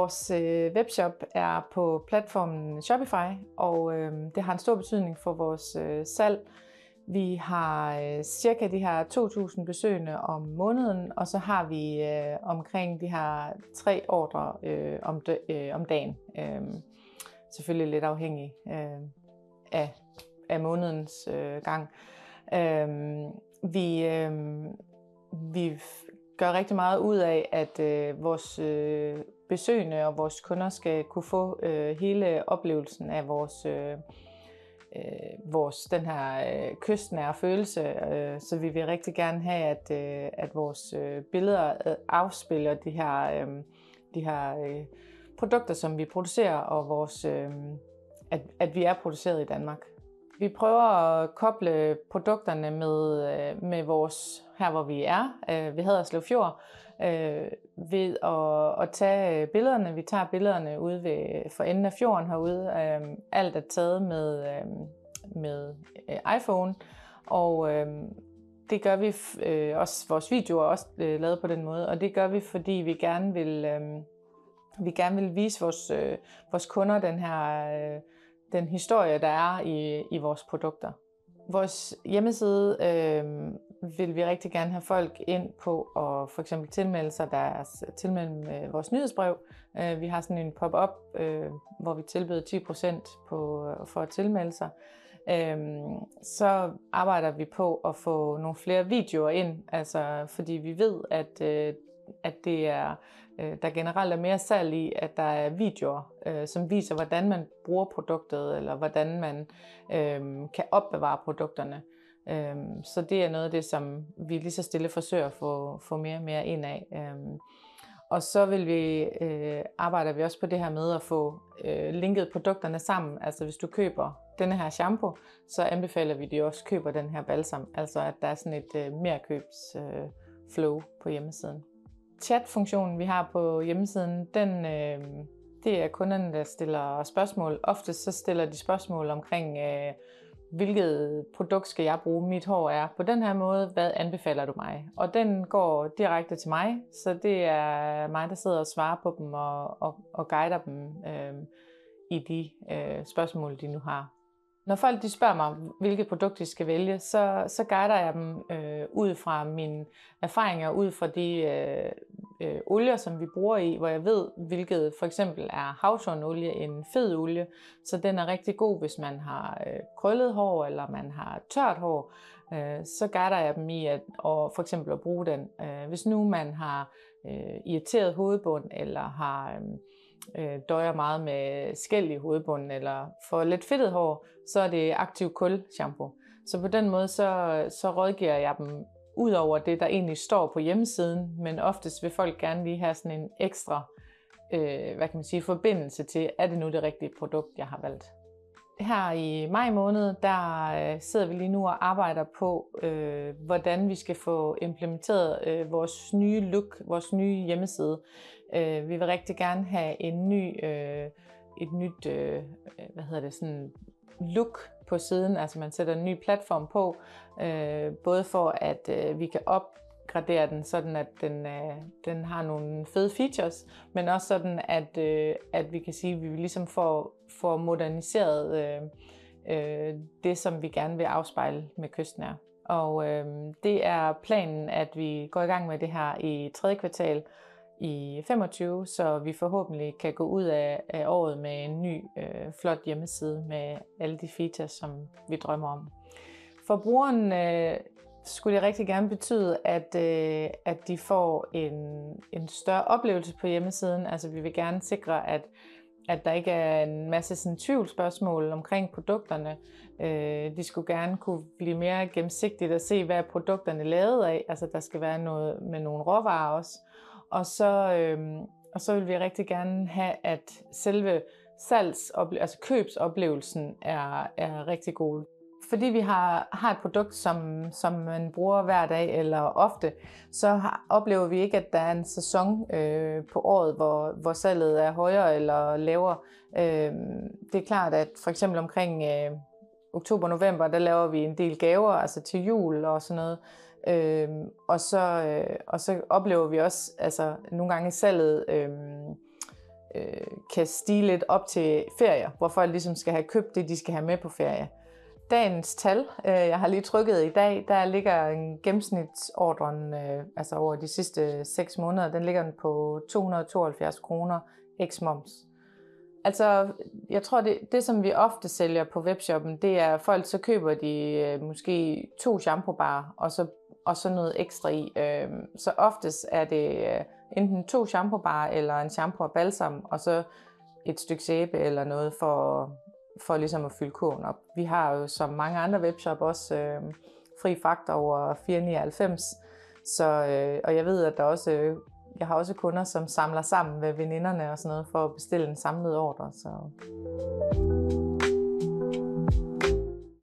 Vores webshop er på platformen Shopify, og det har en stor betydning for vores salg. Vi har cirka de her 2.000 besøgende om måneden, og så har vi omkring de her 3 ordre om dagen. Selvfølgelig lidt afhængig af månedens gang. Vi gør rigtig meget ud af, at vores besøgende og vores kunder skal kunne få hele oplevelsen af den her kystnære følelse. Så vi vil rigtig gerne have, at vores billeder afspiller de her produkter, som vi producerer, og at vi er produceret i Danmark. Vi prøver at koble produkterne med vores, her hvor vi er, ved Haderslev Fjord, ved at tage billederne. Vi tager billederne ude for enden af fjorden herude. Alt er taget med iPhone, og det gør vi også. Vores videoer er også lavet på den måde, og det gør vi, fordi vi gerne vil vise vores kunder den historie, der er i vores produkter. Vores hjemmeside vil vi rigtig gerne have folk ind på og for eksempel tilmelde vores nyhedsbrev. Vi har sådan en pop-up, hvor vi tilbyder 10% for at tilmelde sig. Så arbejder vi på at få nogle flere videoer ind, altså fordi vi ved, at der generelt er mere salg i, at der er videoer, som viser, hvordan man bruger produktet, eller hvordan man kan opbevare produkterne. Så det er noget af det, som vi lige så stille forsøger at få mere og mere ind af. Og så arbejder vi også på det her med at få linket produkterne sammen. Altså hvis du køber denne her shampoo, så anbefaler vi, at du også køber den her balsam. Altså at der er sådan et merkøbsflow på hjemmesiden. Chatfunktionen, vi har på hjemmesiden, det er kunderne, der stiller spørgsmål. Ofte så stiller de spørgsmål omkring, hvilket produkt skal jeg bruge? Mit hår er på den her måde. Hvad anbefaler du mig? Og den går direkte til mig, så det er mig, der sidder og svarer på dem og guider dem i de spørgsmål, de nu har. Når folk de spørger mig, hvilket produkt de skal vælge, så guider jeg dem ud fra mine erfaringer, ud fra de olier, som vi bruger i, hvor jeg ved, hvilket for eksempel er havtornolie, en fed olie. Så den er rigtig god, hvis man har krøllet hår, eller man har tørt hår. Så guider jeg dem i for eksempel at bruge den. Hvis nu man har irriteret hovedbund, eller har døjer meget med skæl i hovedbunden, eller får lidt fedtet hår, så er det aktiv kul shampoo. Så på den måde så rådgiver jeg dem ud over det, der egentlig står på hjemmesiden, men oftest vil folk gerne lige have sådan en ekstra forbindelse til, er det nu det rigtige produkt, jeg har valgt. Her i maj måned, der sidder vi lige nu og arbejder på, hvordan vi skal få implementeret vores nye look, vores nye hjemmeside. Vi vil rigtig gerne have et nyt look på siden, altså man sætter en ny platform på, både for at vi kan opgradere den, sådan at den har nogle fede features, men også sådan at vi kan sige, at vi ligesom får moderniseret det, som vi gerne vil afspejle med kystnær. Og det er planen, at vi går i gang med det her i 3. kvartal i 25, så vi forhåbentlig kan gå ud af året med en ny flot hjemmeside med alle de features, som vi drømmer om. For brugeren skulle det rigtig gerne betyde, at de får en større oplevelse på hjemmesiden. Altså vi vil gerne sikre, at der ikke er en masse tvivlsspørgsmål omkring produkterne. De skulle gerne kunne blive mere gennemsigtigt og se, hvad produkterne er lavet af. Altså der skal være noget med nogle råvarer også. Og så vil vi rigtig gerne have, at selve købsoplevelsen er rigtig god. Fordi vi har et produkt, som man bruger hver dag eller ofte, så oplever vi ikke, at der er en sæson på året, hvor salget er højere eller lavere. Det er klart, at for eksempel omkring oktober-november, der laver vi en del gaver, altså til jul og sådan noget. Og så oplever vi også nogle gange salget kan stige lidt op til ferier, hvor folk ligesom skal have købt det, de skal have med på ferie. Dagens tal, jeg har lige trykket i dag, der ligger en gennemsnitsordren, altså over de sidste 6 måneder, den ligger på 272 kroner eks-moms. Altså, jeg tror, det som vi ofte sælger på webshoppen, det er, folk så køber de måske 2 shampoobarer, og så noget ekstra i. Så oftest er det enten 2 shampoobarer, eller en shampoo og balsam, og så et stykke sæbe eller noget for ligesom at fylde kurven op. Vi har jo som mange andre webshop også fri fragt over 4,99. Så, og jeg ved, at jeg har også kunder, som samler sammen med veninderne og sådan noget for at bestille en samlet ordre. Så.